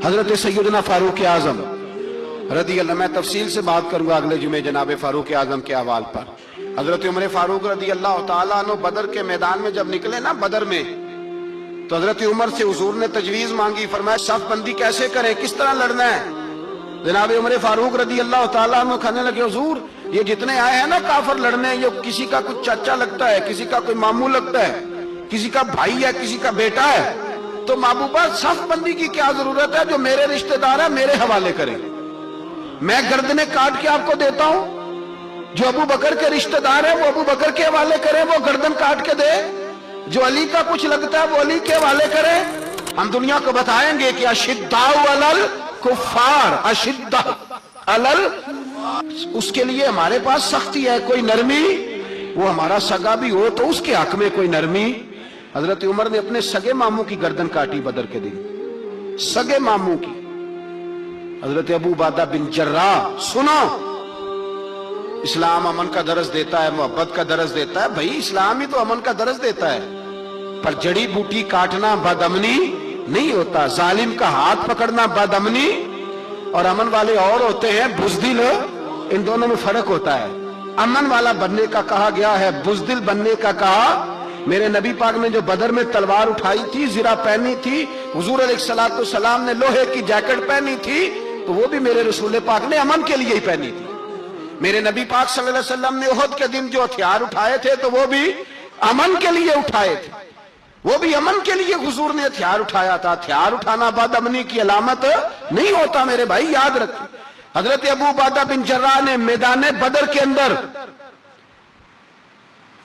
حضرت سیدنا فاروق اعظم رضی اللہ، میں تفصیل سے بات کروں گا اگلے جمعے جناب فاروق اعظم کے احوال پر۔ حضرت عمر فاروق رضی اللہ تعالیٰ عنہ بدر کے میدان میں جب نکلے نا بدر میں، تو حضرت عمر سے حضور نے تجویز مانگی، فرمایا صف بندی کیسے کریں، کس طرح لڑنا ہے؟ جناب عمر فاروق رضی اللہ تعالیٰ عنہ کہنے لگے حضور یہ جتنے آئے ہیں نا کافر لڑنے، یہ کسی کا کچھ چاچا لگتا ہے، کسی کا کوئی ماموں لگتا ہے، کسی کا بھائی ہے، کسی کا بیٹا ہے، تو محبوبہ صف بندی کی کیا ضرورت ہے؟ جو میرے رشتہ دار ہیں میرے حوالے کریں، میں گردنیں کاٹ کے آپ کو دیتا ہوں، جو ابو بکر کے رشتہ دار ہیں وہ ابو بکر کے حوالے کریں، وہ گردن کاٹ کے دے، جو علی کا کچھ لگتا ہے وہ علی کے حوالے کریں۔ ہم دنیا کو بتائیں گے کہ اشداء علی الکفار، اشداء علی، اس کے لیے ہمارے پاس سختی ہے، کوئی نرمی، وہ ہمارا سگا بھی ہو تو اس کے حق میں کوئی نرمی۔ حضرت عمر نے اپنے سگے ماموں کی گردن کاٹی بدر کے دن، سگے ماموں کی۔ حضرت ابو عبیدہ بن جراح، سنو، اسلام امن کا درس دیتا ہے، محبت کا درس دیتا ہے، بھائی اسلام ہی تو امن کا درس دیتا ہے، پر جڑی بوٹی کاٹنا بدامنی نہیں ہوتا، ظالم کا ہاتھ پکڑنا بدامنی، اور امن والے اور ہوتے ہیں بزدل، ان دونوں میں فرق ہوتا ہے۔ امن والا بننے کا کہا گیا ہے، بزدل بننے کا کہا۔ میرے نبی پاک نے جو بدر میں تلوار اٹھائی تھی، زرہ پہنی تھی، حضور علیہ السلام نے لوہے کی جیکٹ پہنی تھی، تو وہ بھی میرے رسول پاک نے امن کے لیے ہی پہنی تھی۔ میرے نبی پاک صلی اللہ علیہ وسلم نے احد کے دن جو ہتھیار اٹھائے تھے تو وہ بھی امن کے لیے اٹھائے تھے، وہ بھی امن کے لیے حضور نے ہتھیار اٹھایا تھا۔ ہتھیار اٹھانا بد امنی کی علامت نہیں ہوتا میرے بھائی، یاد رکھیں۔ حضرت ابو عبیدہ بن جراح نے میدان بدر کے اندر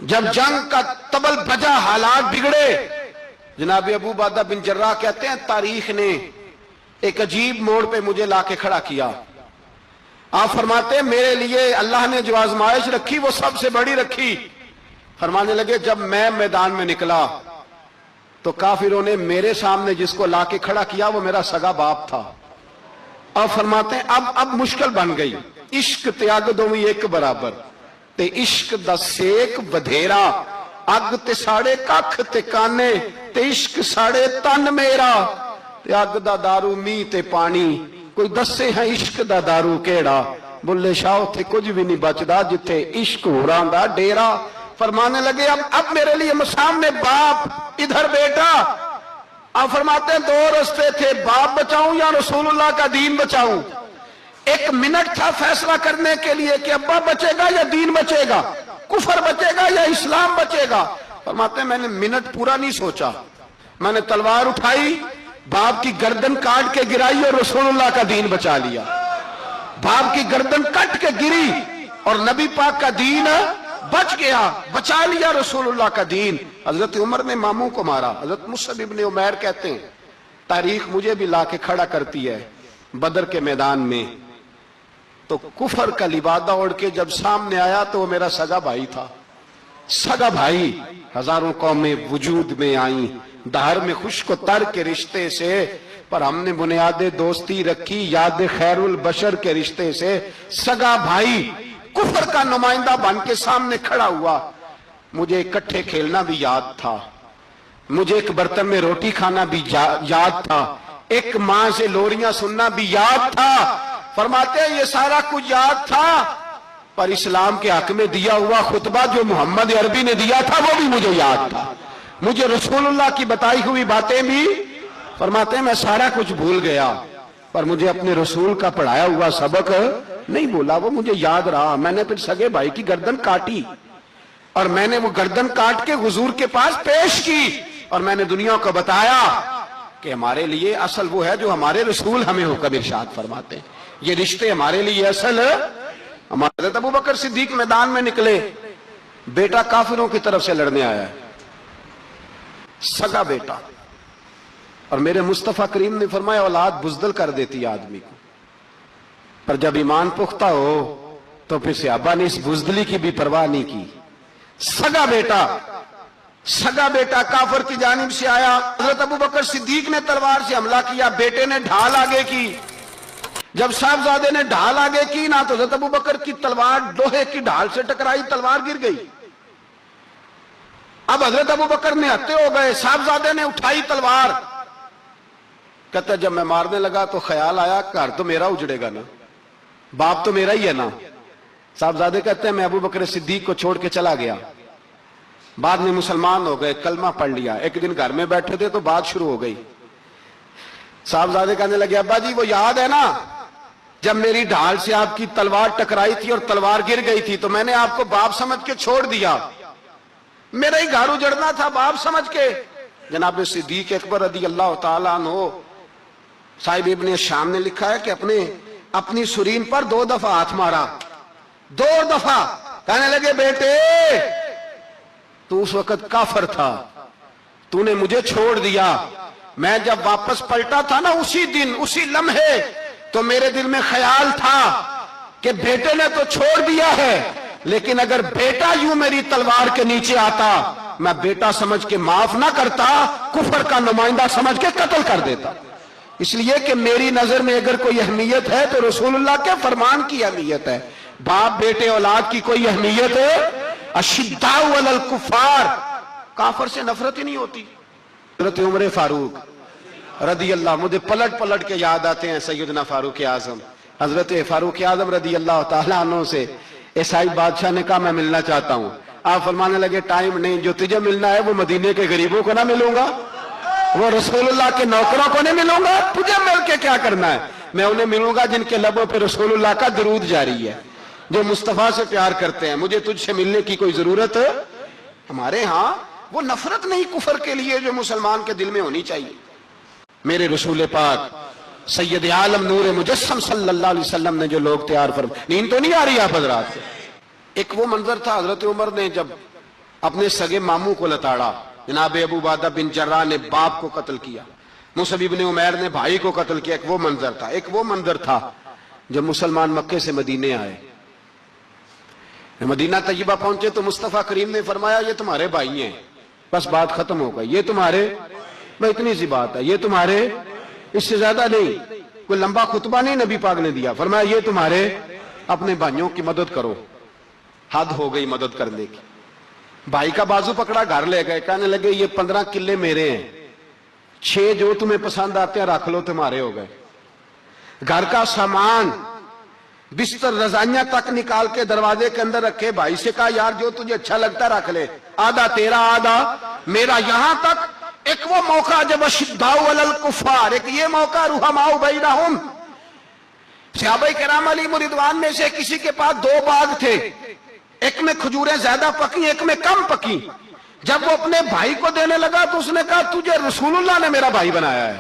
جب جنگ کا طبل بجا، حالات بگڑے، جناب ابو عبیدہ بن جراح کہتے ہیں تاریخ نے ایک عجیب موڑ پہ مجھے لا کے کھڑا کیا۔ آپ فرماتے ہیں میرے لیے اللہ نے جو آزمائش رکھی وہ سب سے بڑی رکھی۔ فرمانے لگے جب میں میدان میں نکلا تو کافروں نے میرے سامنے جس کو لا کے کھڑا کیا وہ میرا سگا باپ تھا۔ اب فرماتے ہیں اب مشکل بن گئی، عشق تے اگ دوویں ایک برابر، تے عشق دا سیک بدھیرا، اگ تے ساڑے ککھ تے کانے، تے عشق ساڑے تن میرا، تے اگ دا دارو می تے پانی، کوئی دسے ہیں عشق دا دارو کیڑا، بلے شاہ تھے کچھ بھی نہیں بچدا جتھے عشق ہوراں دا ڈیرا۔ فرمانے لگے اب میرے لیے سامنے باپ، ادھر بیٹا۔ اب فرماتے ہیں دو رستے تھے، باپ بچاؤں یا رسول اللہ کا دین بچاؤں۔ ایک منٹ تھا فیصلہ کرنے کے لیے کہ ابا بچے گا یا دین بچے گا، کفر بچے گا یا اسلام بچے گا۔ فرماتے ہیں میں نے منٹ پورا نہیں سوچا، میں نے تلوار اٹھائی، باپ کی گردن کاٹ کے گرائی اور رسول اللہ کا دین بچا لیا۔ باپ کی گردن کٹ کے گری اور نبی پاک کا دین بچ گیا، بچا لیا رسول اللہ کا دین۔ حضرت عمر نے ماموں کو مارا۔ حضرت مصعب ابن عمیر کہتے ہیں تاریخ مجھے بھی لا کے کھڑا کرتی ہے، بدر کے میدان میں تو کفر کا لبادہ اوڑھ کے جب سامنے آیا تو وہ میرا سگا بھائی تھا، سگا بھائی۔ ہزاروں قومیں وجود میں آئیں دہر میں خشک و تر کے رشتے سے، پر ہم نے بنیاد دوستی رکھی یاد خیر البشر کے رشتے سے۔ سگا بھائی کفر کا نمائندہ بن کے سامنے کھڑا ہوا۔ مجھے اکٹھے کھیلنا بھی یاد تھا، مجھے ایک برتن میں روٹی کھانا بھی یاد تھا، ایک ماں سے لوریاں سننا بھی یاد تھا۔ فرماتے ہیں یہ سارا کچھ یاد تھا، پر اسلام کے حق میں دیا ہوا خطبہ جو محمد عربی نے دیا تھا وہ بھی مجھے یاد تھا، مجھے رسول اللہ کی بتائی ہوئی باتیں بھی۔ فرماتے ہیں میں سارا کچھ بھول گیا، پر مجھے اپنے رسول کا پڑھایا ہوا سبق نہیں بولا، وہ مجھے یاد رہا۔ میں نے پھر سگے بھائی کی گردن کاٹی اور میں نے وہ گردن کاٹ کے حضور کے پاس پیش کی، اور میں نے دنیا کو بتایا کہ ہمارے لیے اصل وہ ہے جو ہمارے رسول ہمیں حکم ارشاد فرماتے ہیں، یہ رشتے ہمارے لیے اصل۔ ہمارے حضرت ابو بکر صدیق میدان میں نکلے، بیٹا کافروں کی طرف سے لڑنے آیا ہے، سگا بیٹا، اور میرے مصطفیٰ کریم نے فرمایا اولاد بزدل کر دیتی آدمی کو، پر جب ایمان پختہ ہو تو پھر صحابہ نے اس بزدلی کی بھی پرواہ نہیں کی۔ سگا بیٹا کافر کی جانب سے آیا، حضرت ابو بکر صدیق نے تلوار سے حملہ کیا، بیٹے نے ڈھال آگے کی۔ جب صاحبزادے نے ڈھال آگے کی نا تو حضرت ابو بکر کی تلوار لوہے کی ڈھال سے ٹکرائی، تلوار گر گئی۔ اب حضرت ابو بکر نے ہتے ہو گئے، صاحبزادے نے اٹھائی تلوار، کہتا جب میں مارنے لگا تو خیال آیا گھر تو میرا اجڑے گا نا، باپ تو میرا ہی ہے نا۔ صاحبزادے کہتے ہیں میں ابو بکر صدیق کو چھوڑ کے چلا گیا، بعد میں مسلمان ہو گئے، کلمہ پڑھ لیا۔ ایک دن گھر میں بیٹھے تھے تو بات شروع ہو گئی۔ صاحبزادے کہنے لگے ابا جی وہ یاد ہے نا جب میری ڈھال سے آپ کی تلوار ٹکرائی تھی اور تلوار گر گئی تھی تو میں نے آپ کو باپ سمجھ کے چھوڑ دیا، میرا ہی گھر اجڑنا تھا باپ سمجھ کے۔ جناب صدیق اکبر رضی اللہ تعالیٰ عنہ صاحب ابن شام نے لکھا ہے کہ اپنی سرین پر 2 دفعہ ہاتھ مارا، 2 دفعہ، کہنے لگے بیٹے تو اس وقت کافر تھا، تو نے مجھے چھوڑ دیا، میں جب واپس پلٹا تھا نا اسی دن اسی لمحے تو میرے دل میں خیال تھا کہ بیٹے نے تو چھوڑ دیا ہے، لیکن اگر بیٹا یوں میری تلوار کے نیچے آتا میں بیٹا سمجھ کے معاف نہ کرتا، کفر کا نمائندہ سمجھ کے قتل کر دیتا۔ اس لیے کہ میری نظر میں اگر کوئی اہمیت ہے تو رسول اللہ کے فرمان کی اہمیت ہے، باپ بیٹے اولاد کی کوئی اہمیت ہے؟ اشداء علی الکفار، کافر سے نفرت ہی نہیں ہوتی۔ حضرت عمر فاروق رضی اللہ، مجھے پلٹ پلٹ کے یاد آتے ہیں سیدنا فاروق اعظم، حضرت فاروق اعظم رضی اللہ تعالیٰ عنہ سے عیسائی بادشاہ نے کہا میں ملنا چاہتا ہوں، آپ فرمانے لگے ٹائم نہیں، جو تجھے ملنا ہے وہ مدینے کے غریبوں کو نہ ملوں گا، وہ رسول اللہ کے نوکروں کو نہیں ملوں گا، تجھے مل کے کیا کرنا ہے؟ میں انہیں ملوں گا جن کے لبوں پہ رسول اللہ کا درود جاری ہے، جو مصطفیٰ سے پیار کرتے ہیں، مجھے تجھ سے ملنے کی کوئی ضرورت ہے؟ ہمارے ہاں وہ نفرت نہیں کفر کے لیے جو مسلمان کے دل میں ہونی چاہیے۔ میرے رسول پاک سید عالم نور مجسم صلی اللہ علیہ وسلم نے جو لوگ تیار فرمائے، نیند تو نہیں آ رہی آپ حضرات سے؟ ایک وہ منظر تھا حضرت عمر نے جب اپنے سگے ماموں کو لتاڑا، جناب ابو عبیدہ بن جراح نے باپ کو قتل کیا، مصعب بن عمیر نے بھائی کو قتل کیا، ایک وہ منظر تھا۔ ایک وہ منظر تھا جب مسلمان مکے سے مدینے آئے، مدینہ طیبہ پہنچے تو مصطفیٰ کریم نے فرمایا یہ تمہارے بھائی ہیں، بس بات ختم ہو گئی، یہ تمہارے، میں اتنی سی بات ہے، یہ تمہارے، اس سے زیادہ نہیں، کوئی لمبا خطبہ نہیں نبی پاک نے دیا، فرمایا یہ تمہارے، اپنے بھائیوں کی مدد کرو۔ حد ہو گئی مدد کرنے کی، بھائی کا بازو پکڑا، گھر لے گئے، کہنے لگے یہ 15 کلے میرے ہیں، 6 جو تمہیں پسند آتے ہیں رکھ لو، تمہارے ہو گئے۔ گھر کا سامان بستر رضائیاں تک نکال کے دروازے کے اندر رکھے، بھائی سے کہا یار جو تجھے اچھا لگتا رکھ لے، آدھا تیرا آدھا میرا۔ یہاں تک ایک وہ موقع جب اشداء علی الکفار، ایک یہ موقع رحماء بینہم، صحابہ کرام علیہم رضوان میں سے کسی کے پاس 2 باغ تھے، ایک میں کھجوریں زیادہ پکی ایک میں کم پکی، جب وہ اپنے بھائی کو دینے لگا تو اس نے کہا تجھے رسول اللہ نے میرا بھائی بنایا ہے،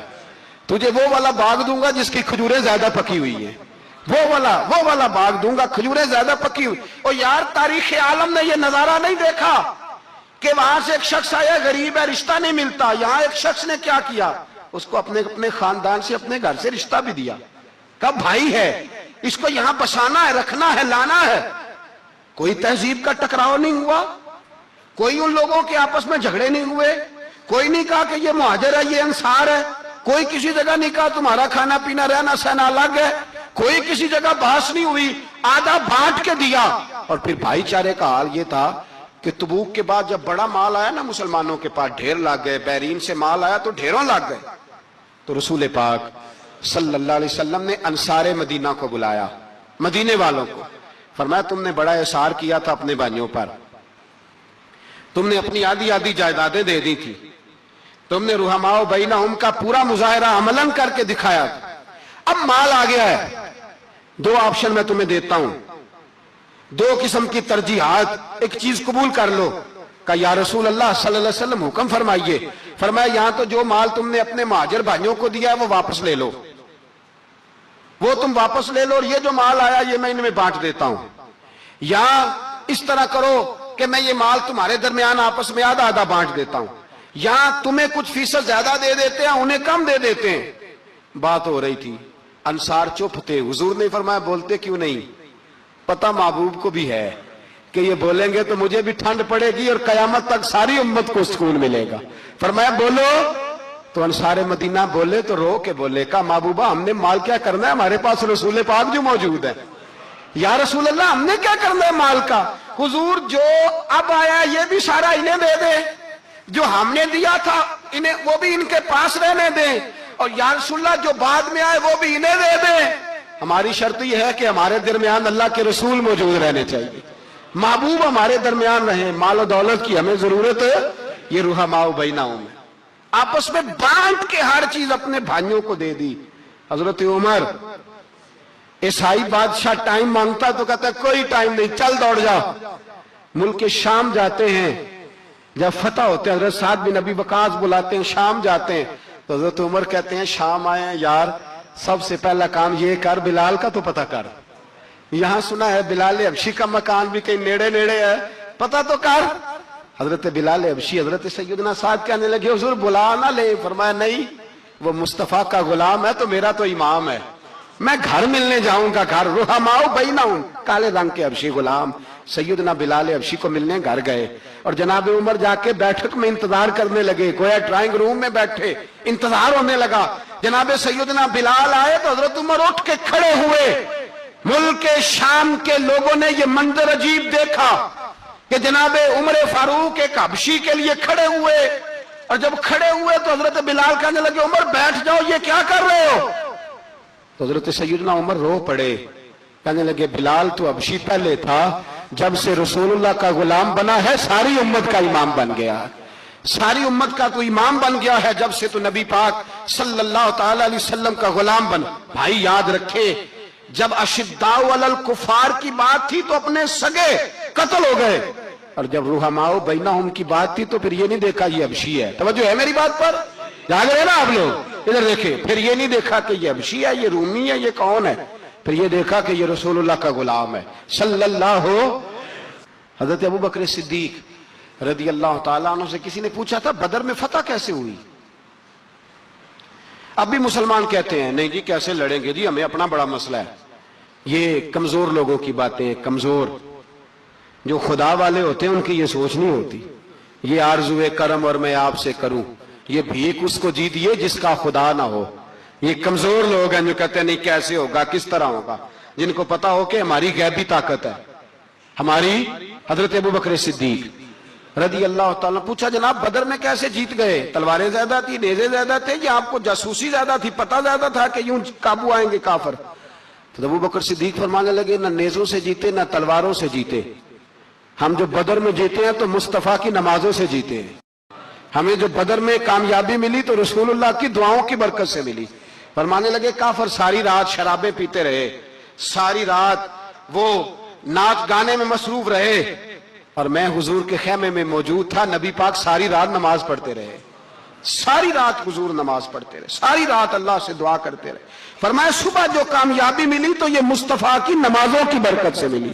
تجھے وہ والا باغ دوں گا جس کی کھجوریں زیادہ پکی ہوئی ہیں، وہ والا باغ دوں گا، کھجوریں زیادہ پکی ہوئی۔ اور یار تاریخ عالم نے یہ نظارہ نہیں دیکھا کہ وہاں سے ایک شخص آیا غریب ہے رشتہ نہیں ملتا، یہاں ایک شخص نے کیا کیا، اس کو اپنے خاندان سے اپنے گھر سے رشتہ بھی دیا، کہا بھائی ہے اس کو یہاں بسانا ہے، رکھنا ہے، لانا ہے۔ کوئی تہذیب کا ٹکراؤ نہیں ہوا، کوئی ان لوگوں کے آپس میں جھگڑے نہیں ہوئے، کوئی نہیں کہا کہ یہ مہاجر ہے یہ انصار ہے، کوئی کسی جگہ نہیں کہا تمہارا کھانا پینا رہنا سہنا الگ ہے، کوئی کسی جگہ بحث نہیں ہوئی، آدھا بانٹ کے دیا۔ اور پھر بھائی چارے کا حال یہ تھا کہ تبوک کے بعد جب بڑا مال آیا نا مسلمانوں کے پاس، ڈھیر لگ گئے، بحرین سے مال آیا تو ڈھیروں لگ گئے، تو رسول پاک صلی اللہ علیہ وسلم نے انصار مدینہ کو بلایا، مدینے والوں کو، فرمایا تم نے بڑا احسار کیا تھا اپنے بھائیوں پر، تم نے اپنی آدھی جائیدادیں دے دی تھی، تم نے رحماء بینہم کا پورا مظاہرہ عملاً کر کے دکھایا، اب مال آ گیا ہے، 2 آپشن میں تمہیں دیتا ہوں، 2 قسم کی ترجیحات، ایک چیز قبول کر لو۔ کہا یا رسول اللہ صلی اللہ علیہ وسلم حکم فرمائیے۔ فرمایا یہاں تو جو مال تم نے اپنے مہاجر بھائیوں کو دیا ہے وہ واپس لے لو، وہ تم واپس لے لو، اور یہ جو مال آیا یہ میں ان میں بانٹ دیتا ہوں، یا اس طرح کرو کہ میں یہ مال تمہارے درمیان آپس میں آدھا آدھا بانٹ دیتا ہوں، یا تمہیں کچھ فیصد زیادہ دے دیتے ہیں انہیں کم دے دیتے ہیں۔ بات ہو رہی تھی، انصار چپ تھے، حضور نے فرمایا بولتے کیوں نہیں؟ پتہ محبوب کو بھی ہے کہ یہ بولیں گے تو مجھے بھی ٹھنڈ پڑے گی اور قیامت تک ساری امت کو سکون ملے گا۔ فرمایا بولو، تو انصار مدینہ بولے تو رو کے بولے، کہا محبوبہ ہم نے مال کیا کرنا ہے، ہمارے پاس رسول پاک جو موجود ہے، یا رسول اللہ ہم نے کیا کرنا ہے مال کا؟ حضور جو اب آیا یہ بھی سارا انہیں دے دے، جو ہم نے دیا تھا انہیں وہ بھی ان کے پاس رہنے دیں، اور یا رسول اللہ جو بعد میں آئے وہ بھی انہیں دے دیں. ہماری شرط یہ ہے کہ ہمارے درمیان اللہ کے رسول موجود رہنے چاہیے, محبوب ہمارے درمیان رہیں. مال و دولت کی ہمیں ضرورت ہے, یہ رحماء بینہم میں آپس میں بانٹ کے ہر چیز اپنے بھائیوں کو دے دی. حضرت عمر عیسائی بادشاہ ٹائم مانگتا تو کہتا ہے کوئی ٹائم نہیں, چل دوڑ جا. ملک شام جاتے ہیں, جب فتح ہوتے ہیں حضرت سعد بن ابی وقاص بلاتے ہیں, شام جاتے ہیں تو حضرت عمر کہتے ہیں شام آئے ہیں یار, سب سے پہلا کام یہ کر بلال کا تو پتہ کر. یہاں سنا ہے بلال حبشی کا مکان بھی کہیں نیڑے نیڑے ہے, پتہ تو کر. حضرت بلال حبشی حضرت سیدنا سعد کہنے لگے حضور بلا نہ لے. فرمایا نہیں, وہ مصطفیٰ کا غلام ہے تو میرا تو امام ہے, میں گھر ملنے جاؤں گا. گھر رحماء بینہم, کالے رنگ کے حبشی غلام سیدنا بلال حبشی کو ملنے گھر گئے, اور جناب عمر جا کے بیٹھک میں انتظار کرنے لگے, گویا ڈرائنگ روم میں بیٹھے انتظار ہونے لگا. جناب سیدنا بلال آئے تو حضرت عمر اٹھ کے کھڑے ہوئے. ملک شام کے لوگوں نے یہ منظر عجیب دیکھا کہ جناب عمر فاروق ایک حبشی کے لیے کھڑے ہوئے, اور جب کھڑے ہوئے تو حضرت بلال کہنے لگے عمر بیٹھ جاؤ, یہ کیا کر رہے ہو؟ تو حضرت سیدنا عمر رو پڑے, کہنے لگے بلال تو حبشی پہلے تھا, جب سے رسول اللہ کا غلام بنا ہے ساری امت کا امام بن گیا, ساری امت کا تو امام بن گیا ہے جب سے تو نبی پاک صلی اللہ تعالی علیہ وسلم کا غلام بنا. بھائی یاد رکھے, جب اشداء علی الکفار کی بات تھی تو اپنے سگے قتل ہو گئے, اور جب رحماء بینہم کی بات تھی تو پھر یہ نہیں دیکھا یہ حبشی ہے. توجہ ہے میری بات پر, جاگ رہے نا آپ لوگ, ادھر دیکھیں. پھر یہ نہیں دیکھا کہ یہ حبشی ہے, یہ رومی ہے, یہ کون ہے, پھر یہ دیکھا کہ یہ رسول اللہ کا غلام ہے صلی اللہ. حضرت ابو بکر صدیق رضی اللہ تعالیٰ عنہ سے کسی نے پوچھا تھا بدر میں فتح کیسے ہوئی؟ اب بھی مسلمان کہتے ہیں نہیں جی کیسے لڑیں گے جی, ہمیں اپنا بڑا مسئلہ ہے. یہ کمزور لوگوں کی باتیں, کمزور جو خدا والے ہوتے ہیں ان کی یہ سوچ نہیں ہوتی. یہ آرزو کرم اور میں آپ سے کروں, یہ بھیک اس کو جی دیے جس کا خدا نہ ہو. یہ کمزور لوگ ہیں جو کہتے ہیں نہیں کیسے ہوگا, کس طرح ہوگا, جن کو پتا ہو کہ ہماری غیبی طاقت ہے. ہماری حضرت ابو بکر صدیق رضی اللہ تعالیٰ پوچھا جناب بدر میں کیسے جیت گئے؟ تلواریں زیادہ تھی, نیزے زیادہ تھے, یا آپ کو جاسوسی زیادہ تھی, پتہ زیادہ تھا کہ یوں قابو آئیں گے کافر؟ تو ابو بکر صدیق فرمانے لگے نہ نیزوں سے جیتے نہ تلواروں سے جیتے, ہم جو بدر میں جیتے ہیں تو مصطفیٰ کی نمازوں سے جیتے ہیں. ہمیں جو بدر میں کامیابی ملی تو رسول اللہ کی دعاؤں کی برکت سے ملی. فرمانے لگے کافر ساری رات شرابیں پیتے رہے, ساری رات وہ ناچ گانے میں مصروف رہے, اور میں حضور کے خیمے میں موجود تھا, نبی پاک ساری رات نماز پڑھتے رہے, ساری رات حضور نماز پڑھتے رہے, ساری رات اللہ سے دعا کرتے رہے. فرمایا صبح جو کامیابی ملی تو یہ مصطفیٰ کی نمازوں کی برکت سے ملی.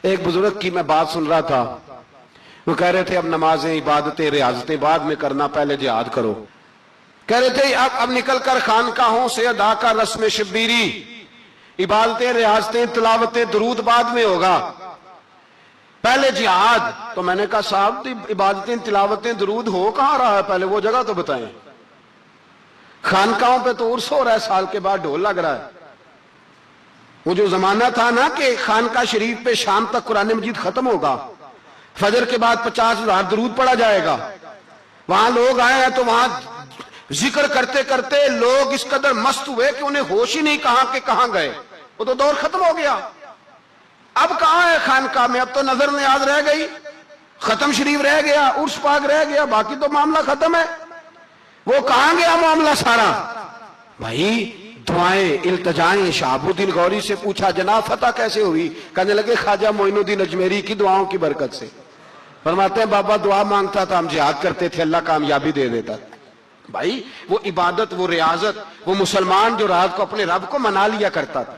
ایک بزرگ کی میں بات سن رہا تھا, وہ کہہ رہے تھے اب نمازیں عبادتیں ریاضتیں بعد میں کرنا, پہلے جہاد کرو. کہہ رہے تھے اب نکل کر خانقاہوں سے ادا کر رسم شبیری, عبادتیں ریاضتیں تلاوتیں درود بعد میں ہوگا, پہلے جہاد. تو میں نے کہا صاحب عبادتیں تلاوتیں درود ہو کہاں رہا ہے, پہلے وہ جگہ تو بتائیں. خانقاہوں پہ تو عرس ہو رہا ہے, سال کے بعد ڈھول لگ رہا ہے. وہ جو زمانہ تھا نا کہ خانقاہ شریف پہ شام تک قرآن مجید ختم ہوگا, فجر کے بعد 50,000 درود پڑھا جائے گا, وہاں لوگ آئے ہیں تو وہاں ذکر کرتے کرتے لوگ اس قدر مست ہوئے کہ انہیں ہوش ہی نہیں کہاں کہ کہاں گئے. وہ تو دور ختم ہو گیا. اب کہاں ہے خانقاہ میں؟ اب تو نظر نیاز رہ گئی, ختم شریف رہ گیا, عرس پاک رہ گیا, باقی تو معاملہ ختم ہے. وہ کہاں گیا معاملہ سارا؟ بھائی دعائیں التجائیں. شہاب الدین غوری سے پوچھا جناب فتح کیسے ہوئی؟ کہنے لگے خواجہ معین الدین اجمیری کی دعاؤں کی برکت سے. فرماتے ہیں بابا دعا مانگتا تھا, ہم جہاد کرتے تھے, اللہ کامیابی دے دیتا تھا. بھائی وہ عبادت, وہ ریاضت, وہ مسلمان جو رات کو اپنے رب کو منا لیا کرتا تھا,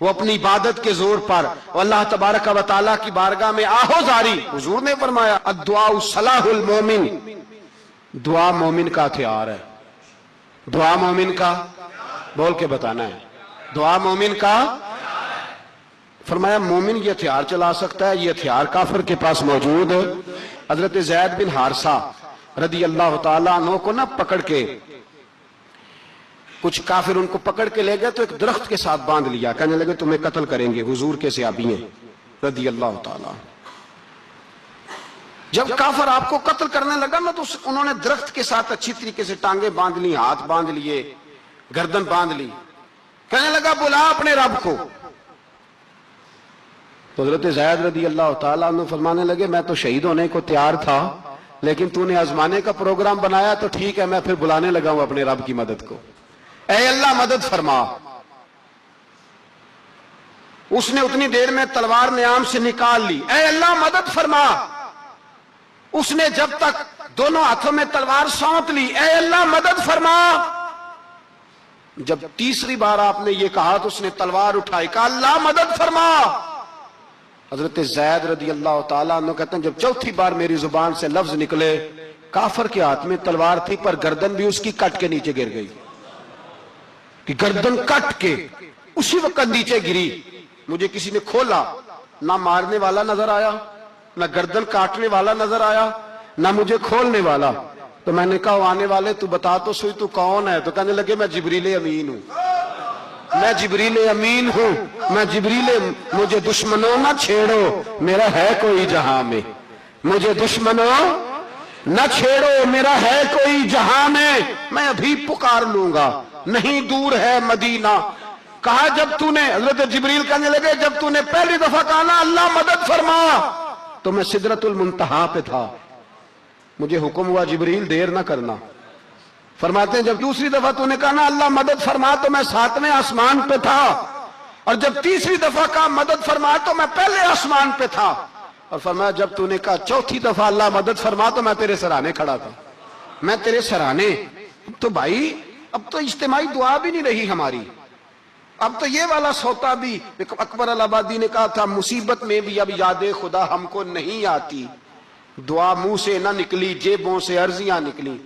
وہ اپنی عبادت کے زور پر اللہ تبارک و تعالیٰ کی بارگاہ میں آہو زاری. حضور نے فرمایا الدعاء صلاح المومن, دعا مومن کا ہتھیار ہے. دعا مومن کا, بول کے بتانا ہے, دعا مومن کا. فرمایا مومن یہ ہتھیار چلا سکتا ہے, یہ ہتھیار کافر کے پاس موجود ہے. حضرت زید بن حارثہ رضی اللہ تعالیٰ عنہ کو نہ پکڑ کے کچھ کافر ان کو پکڑ کے لے گئے تو ایک درخت کے ساتھ باندھ لیا, کہنے لگے تمہیں قتل کریں گے, حضور کے صحابی ہیں رضی اللہ تعالیٰ. جب کافر آپ کو قتل کرنے لگا نا تو انہوں نے درخت کے ساتھ اچھی طریقے سے ٹانگیں باندھ لی، ہاتھ باندھ لیے، گردن باندھ لی، کہنے لگا بلا اپنے رب کو۔ تو حضرت زید رضی اللہ تعالیٰ عنہ فرمانے لگے میں تو شہید ہونے کو تیار تھا، لیکن تو نے آزمانے کا پروگرام بنایا تو ٹھیک ہے، میں پھر بلانے لگا ہوں اپنے رب کی مدد کو۔ اے اللہ مدد فرما۔ اس نے اتنی دیر میں تلوار نیام سے نکال لی، اے اللہ مدد فرما۔ اس نے جب تک دونوں ہاتھوں میں تلوار سونپ لی، اے اللہ مدد فرما۔ جب تیسری بار آپ نے یہ کہا تو اس نے تلوار اٹھائی، کہا اللہ مدد فرما۔ حضرت زید رضی اللہ تعالیٰ عنہ کہتے ہیں جب چوتھی بار میری زبان سے لفظ نکلے، کافر کے ہاتھ میں تلوار تھی پر گردن بھی اس کی کٹ کے نیچے گر گئی، کہ گردن کٹ کے اسی وقت نیچے گری۔ مجھے کسی نے کھولا، نہ مارنے والا نظر آیا، نہ گردن کاٹنے والا نظر آیا، نہ مجھے کھولنے والا۔ تو میں نے کہا آنے والے تو بتا تو سوئی تو کون ہے؟ تو کہنے لگے میں جبریل امین ہوں، میں جبریل امین ہوں، میں جبریل، مجھے دشمنوں نہ چھیڑو، میرا ہے کوئی جہاں میں، مجھے دشمنوں نہ چھیڑو، میرا ہے کوئی جہاں میں ابھی پکار لوں گا، نہیں دور ہے مدینہ۔ کہا جب تو نے، حضرت جبریل کہنے لگے جب تو نے پہلی دفعہ کہا نا اللہ مدد فرما تو میں سدرۃ المنتہا پہ تھا، مجھے حکم ہوا جبریل دیر نہ کرنا۔ فرماتے ہیں جب دوسری دفعہ تو نے کہا نا اللہ مدد فرما تو میں 7ویں آسمان پہ تھا، اور جب تیسری دفعہ کہا مدد فرما تو میں پہلے آسمان پہ تھا، اور فرمایا جب تو نے کہا چوتھی دفعہ اللہ مدد فرما تو میں تیرے سرانے کھڑا تھا، میں تیرے سرانے۔ تو بھائی اب تو اجتماعی دعا بھی نہیں رہی ہماری، اب تو یہ والا سوتا بھی۔ اکبر الآبادی نے کہا تھا مصیبت میں بھی اب یاد خدا ہم کو نہیں آتی، دعا منہ سے نہ نکلی جیبوں سے عرضیاں نکلی۔